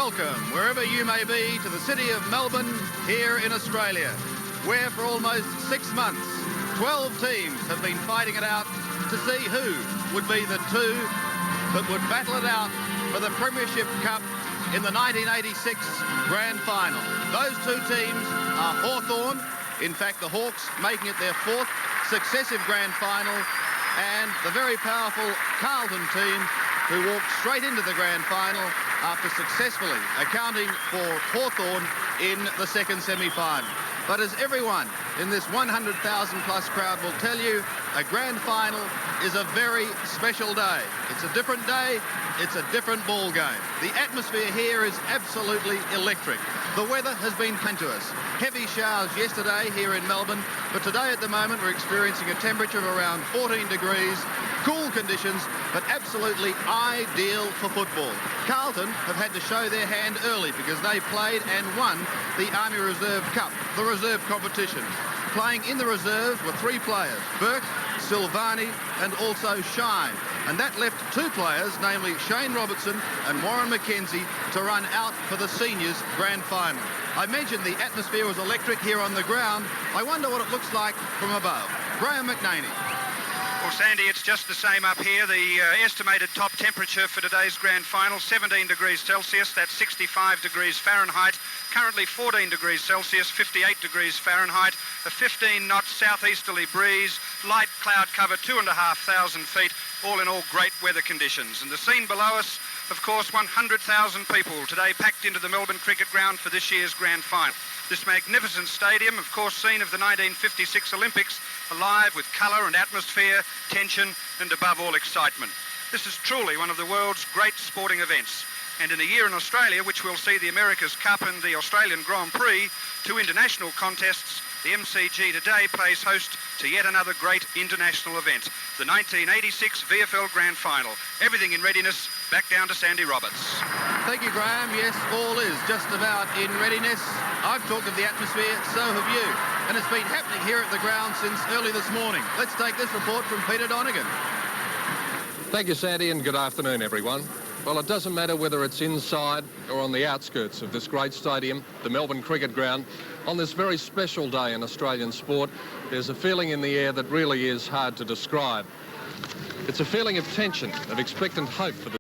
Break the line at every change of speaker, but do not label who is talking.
Welcome, wherever you may be, to the city of Melbourne here in Australia, where for almost 6 months, 12 teams have been fighting it out to see who would be the two that would battle it out for the Premiership Cup in the 1986 Grand Final. Those two teams are Hawthorn, in fact the Hawks making it their 4th successive Grand Final, and the very powerful Carlton team who walked straight into the Grand Final after successfully accounting for Hawthorn in the second semi-final. But as everyone in this 100,000 plus crowd will tell you, a Grand Final is a very special day. It's a different day, it's a different ball game. The atmosphere here is absolutely electric. The weather has been kind to us. Heavy showers yesterday here in Melbourne, but today at the moment we're experiencing a temperature of around 14 degrees, cool conditions, but absolutely ideal for football. Carlton have had to show their hand early because they played and won the Army Reserve Cup, the reserve competition. Playing in the reserves were 3 players, Burke, Silvani and also Shine. And that left 2 players, namely Shane Robertson and Warren McKenzie, to run out for the seniors Grand Final. I mentioned the atmosphere was electric here on the ground. I wonder what it looks like from above. Graham McNaney.
Well, Sandy, it's just the same up here. The estimated top temperature for today's Grand Final, 17 degrees Celsius, that's 65 degrees Fahrenheit. Currently 14 degrees Celsius, 58 degrees Fahrenheit, a 15-knot southeasterly breeze, light cloud cover, 2,500 feet, all in all great weather conditions. And the scene below us, of course, 100,000 people today packed into the Melbourne Cricket Ground for this year's Grand Final. This magnificent stadium, of course, scene of the 1956 Olympics, alive with colour and atmosphere, tension and above all excitement. This is truly one of the world's great sporting events. And in a year in Australia, which will see the America's Cup and the Australian Grand Prix, 2 international contests, the MCG today plays host to yet another great international event, the 1986 VFL Grand Final. Everything in readiness, back down to Sandy Roberts.
Thank you, Graham. Yes, all is just about in readiness. I've talked of the atmosphere, so have you. And it's been happening here at the ground since early this morning. Let's take this report from Peter Donegan.
Thank you, Sandy, and good afternoon, everyone. Well, it doesn't matter whether it's inside or on the outskirts of this great stadium, the Melbourne Cricket Ground. On this very special day in Australian sport, there's a feeling in the air that really is hard to describe. It's a feeling of tension, of expectant hope for the